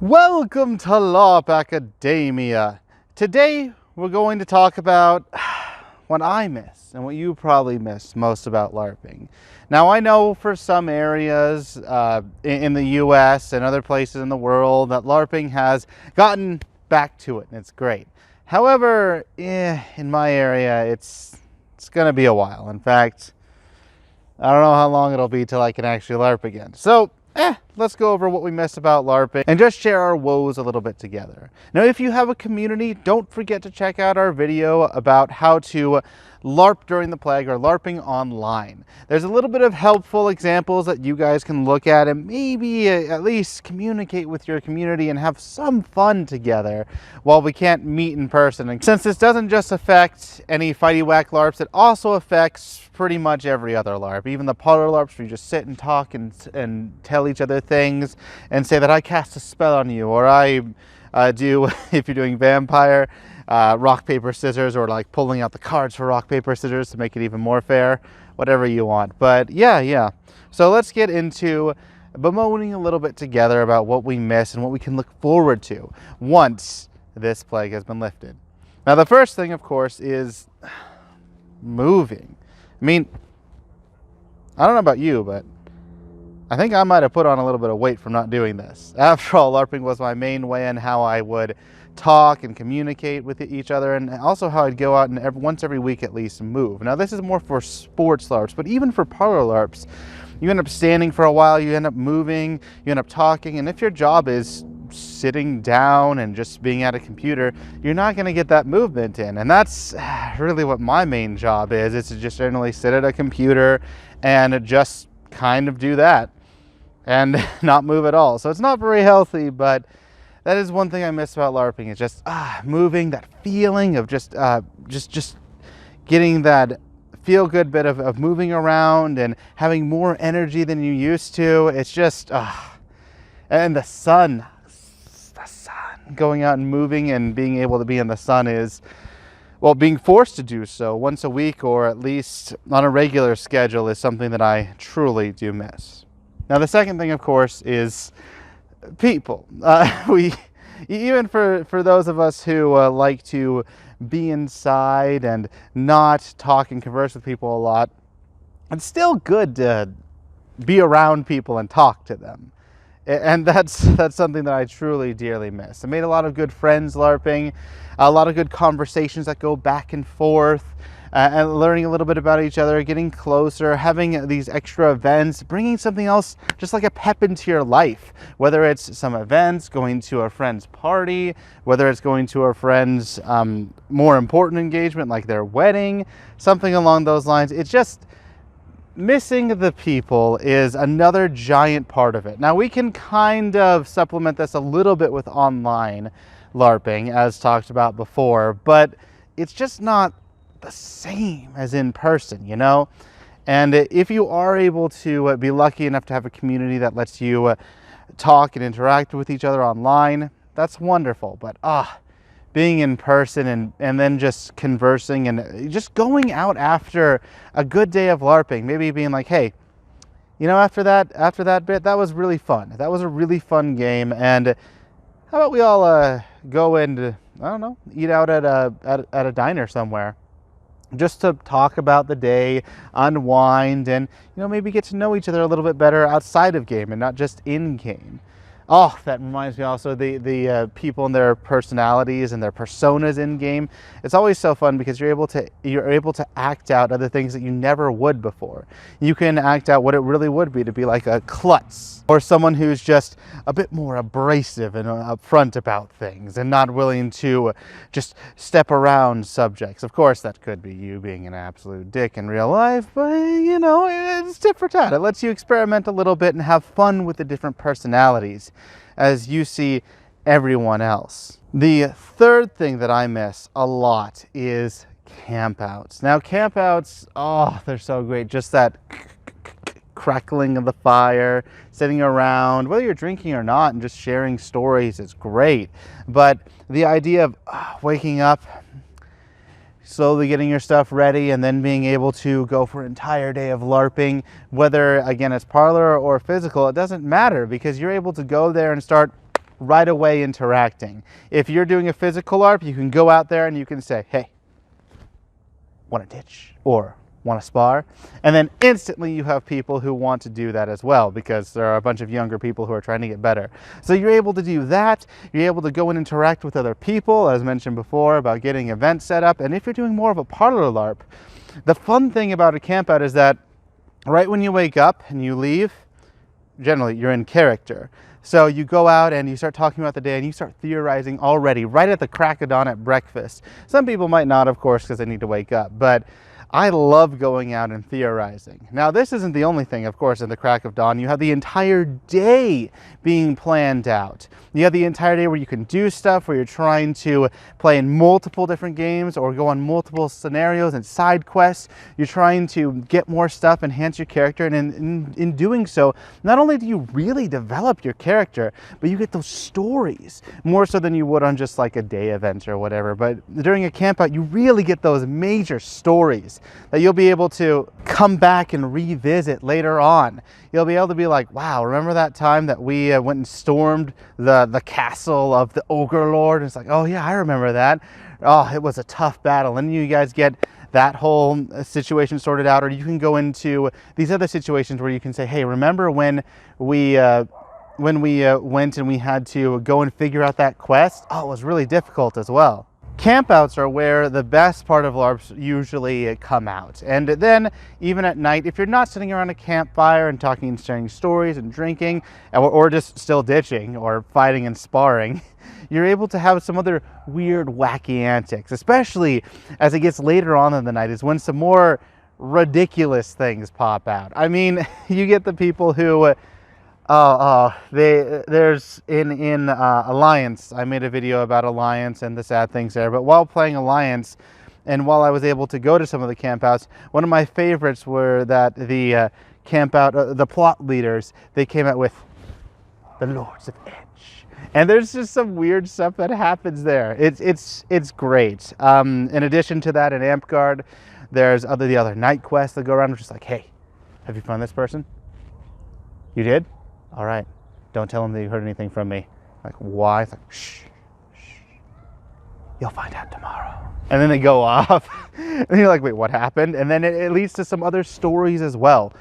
Welcome to Larp Academia. Today we're going to talk about what I miss and what you probably miss most about LARPing. Now I know for some areas in the US and other places in the world that LARPing has gotten back to it and it's great. However, in my area it's going to be a while. In fact, I don't know how long it'll be till I can actually LARP again. So let's go over what we miss about LARPing and just share our woes a little bit together. Now, if you have a community, don't forget to check out our video about how to LARP during the plague or LARPing online. There's a little bit of helpful examples that you guys can look at and maybe at least communicate with your community and have some fun together while we can't meet in person. And since this doesn't just affect any fighty whack LARPs, it also affects pretty much every other LARP, even the parlor LARPs where you just sit and talk and tell each other things and say that I cast a spell on you, or I do, if you're doing vampire, rock, paper, scissors, or like pulling out the cards for rock, paper, scissors to make it even more fair, whatever you want. But yeah. So let's get into bemoaning a little bit together about what we miss and what we can look forward to once this plague has been lifted. Now, the first thing, of course, is moving. I mean, I don't know about you, but I think I might have put on a little bit of weight from not doing this. After all, LARPing was my main way in how I would talk and communicate with each other, and also how I'd go out and once every week at least move. Now, this is more for sports LARPs, but even for parlor LARPs, you end up standing for a while, you end up moving, you end up talking, and if your job is sitting down and just being at a computer, you're not going to get that movement in. And that's really what my main job is to just generally sit at a computer and just kind of do that and not move at all. So it's not very healthy, but that is one thing I miss about LARPing, is just moving, that feeling of just getting that feel-good bit of moving around and having more energy than you used to. It's just, and the sun, going out and moving and being able to be in the sun is, well, being forced to do so once a week or at least on a regular schedule is something that I truly do miss. Now, the second thing, of course, is people. Even for those of us who like to be inside and not talk and converse with people a lot, it's still good to be around people and talk to them. And that's something that I truly dearly miss. I made a lot of good friends LARPing, a lot of good conversations that go back and forth, and learning a little bit about each other, getting closer, having these extra events, bringing something else, just like a pep into your life. Whether it's some events, going to a friend's party, whether it's going to a friend's more important engagement like their wedding, something along those lines. It's just, missing the people is another giant part of it. Now, we can kind of supplement this a little bit with online LARPing, as talked about before, but it's just not the same as in person, you know? And if you are able to be lucky enough to have a community that lets you talk and interact with each other online, that's wonderful. But being in person and then just conversing and just going out after a good day of LARPing, maybe being like, hey, you know, after that bit, that was really fun. That was a really fun game. And how about we all go and, I don't know, eat out at a diner somewhere, just to talk about the day, unwind, and, you know, maybe get to know each other a little bit better outside of game and not just in game. Oh, that reminds me also, the people and their personalities and their personas in game. It's always so fun because you're able to act out other things that you never would before. You can act out what it really would be to be like a klutz, or someone who's just a bit more abrasive and upfront about things and not willing to just step around subjects. Of course, that could be you being an absolute dick in real life, but, you know, it's tit for tat. It lets you experiment a little bit and have fun with the different personalities as you see everyone else. The third thing that I miss a lot is campouts. Now, campouts, they're so great. Just that crackling of the fire, sitting around, whether you're drinking or not, and just sharing stories is great. But the idea of waking up, slowly getting your stuff ready, and then being able to go for an entire day of LARPing, whether, again, it's parlor or physical, it doesn't matter, because you're able to go there and start right away interacting. If you're doing a physical LARP, you can go out there and you can say, hey, want to ditch? Or want to spar? And then instantly you have people who want to do that as well, because there are a bunch of younger people who are trying to get better. So you're able to do that. You're able to go and interact with other people, as mentioned before, about getting events set up. And if you're doing more of a parlor LARP, the fun thing about a campout is that right when you wake up and you leave, generally you're in character. So you go out and you start talking about the day and you start theorizing already right at the crack of dawn at breakfast. Some people might not, of course, because they need to wake up, but I love going out and theorizing. Now, this isn't the only thing, of course, in the crack of dawn. You have the entire day being planned out. You have the entire day where you can do stuff, where you're trying to play in multiple different games or go on multiple scenarios and side quests. You're trying to get more stuff, enhance your character, and in doing so, not only do you really develop your character, but you get those stories, more so than you would on just like a day event or whatever. But during a campout, you really get those major stories that you'll be able to come back and revisit later on. You'll be able to be like, wow, remember that time that we went and stormed the castle of the Ogre Lord? And it's like, oh yeah, I remember that. Oh, it was a tough battle. And you guys get that whole situation sorted out. Or you can go into these other situations where you can say, hey, remember when we went and we had to go and figure out that quest? Oh, it was really difficult as well. Campouts are where the best part of LARPs usually come out. And then, even at night, if you're not sitting around a campfire and talking and sharing stories and drinking, or just still ditching or fighting and sparring, you're able to have some other weird, wacky antics, especially as it gets later on in the night, is when some more ridiculous things pop out. I mean, you get the people who there's in Alliance, I made a video about Alliance and the sad things there, but while playing Alliance and while I was able to go to some of the campouts, one of my favorites were that the campout, the plot leaders, they came out with the Lords of Edge. And there's just some weird stuff that happens there. It's great. In addition to that, in Amp-Guard, there's the other night quests that go around, which is like, hey, have you found this person? You did? All right, don't tell them that you heard anything from me. Like, why? It's like, shh, shh, you'll find out tomorrow. And then they go off. And you're like, wait, what happened? And then it leads to some other stories as well.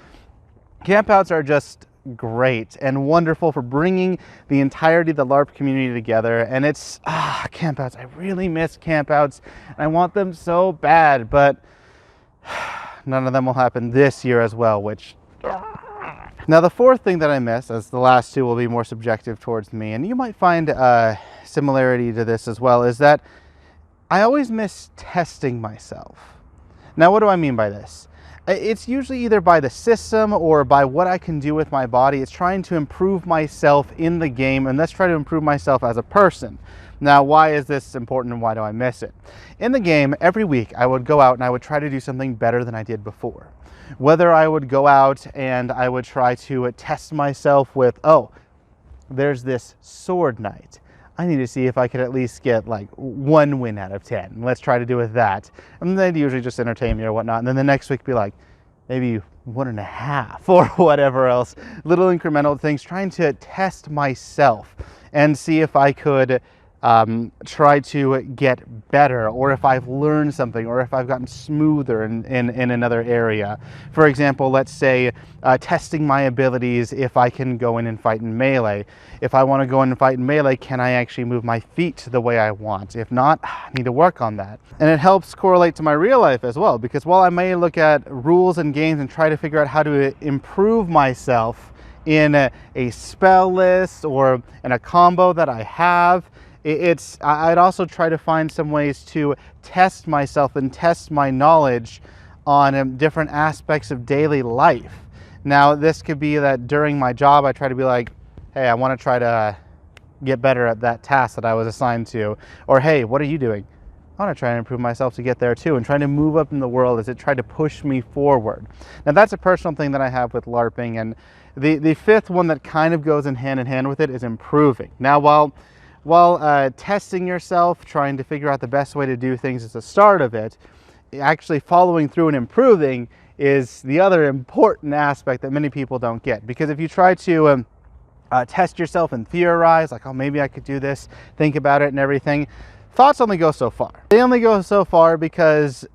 Campouts are just great and wonderful for bringing the entirety of the LARP community together. And it's, campouts. I really miss campouts. And I want them so bad, but none of them will happen this year as well, which... Now, the fourth thing that I miss, as the last two will be more subjective towards me, and you might find a similarity to this as well, is that I always miss testing myself. Now, what do I mean by this? It's usually either by the system or by what I can do with my body. It's trying to improve myself in the game, and let's try to improve myself as a person. Now, why is this important and why do I miss it? In the game, every week I would go out and I would try to do something better than I did before. Whether I would go out and I would try to test myself with, oh, there's this sword knight. I need to see if I could at least get like 1 win out of 10. Let's try to do with that. And they'd usually just entertain me or whatnot. And then the next week be like, maybe 1.5 or whatever else. Little incremental things, trying to test myself and see if I could try to get better, or if I've learned something, or if I've gotten smoother in another area. For example, let's say testing my abilities if I can go in and fight in melee. If I want to go in and fight in melee, can I actually move my feet the way I want? If not, I need to work on that. And it helps correlate to my real life as well, because while I may look at rules and games and try to figure out how to improve myself in a spell list or in a combo that I have, I'd also try to find some ways to test myself and test my knowledge on different aspects of daily life. Now, this could be that during my job, I try to be like, hey, I want to try to get better at that task that I was assigned to. Or, hey, what are you doing? I want to try and improve myself to get there too, and trying to move up in the world as it tried to push me forward. Now, that's a personal thing that I have with LARPing. And the fifth one that kind of goes in hand with it is improving. Now, while testing yourself, trying to figure out the best way to do things is the start of it, actually following through and improving is the other important aspect that many people don't get. Because if you try to test yourself and theorize, like, oh, maybe I could do this, think about it and everything. Thoughts only go so far. They only go so far because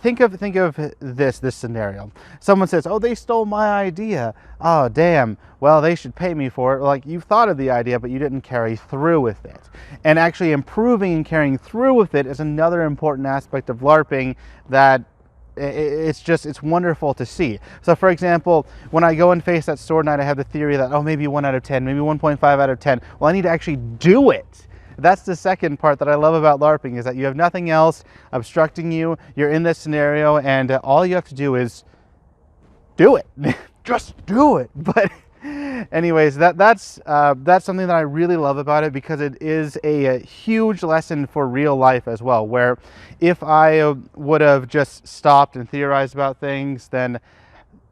think of this scenario. Someone says, oh, they stole my idea. Oh, damn. Well, they should pay me for it. Like, you thought of the idea, but you didn't carry through with it. And actually improving and carrying through with it is another important aspect of LARPing that it's wonderful to see. So for example, when I go and face that sword knight, I have the theory that, oh, maybe 1 out of 10, maybe 1.5 out of 10. Well, I need to actually do it. That's the second part that I love about LARPing, is that you have nothing else obstructing you. You're in this scenario, and all you have to do is do it. Just do it. But anyways, that's something that I really love about it, because it is a huge lesson for real life as well, where if I would have just stopped and theorized about things, then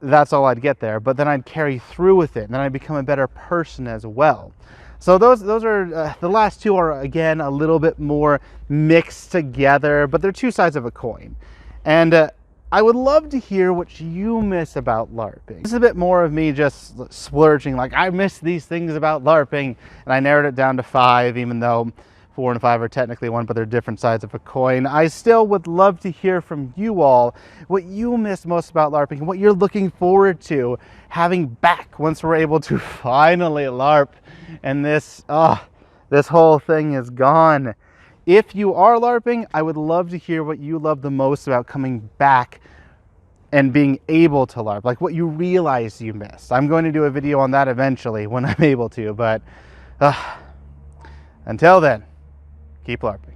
that's all I'd get there. But then I'd carry through with it, and then I'd become a better person as well. So those are the last two are, again, a little bit more mixed together, but they're two sides of a coin. And I would love to hear what you miss about LARPing. This is a bit more of me just splurging, like, I miss these things about LARPing, and I narrowed it down to 5, even though 4 and 5 are technically one, but they're different sides of a coin. I still would love to hear from you all what you miss most about LARPing, and what you're looking forward to having back once we're able to finally LARP, and this whole thing is gone. If you are LARPing, I would love to hear what you love the most about coming back and being able to LARP, like what you realize you missed. I'm going to do a video on that eventually when I'm able to, but until then, keep LARPing.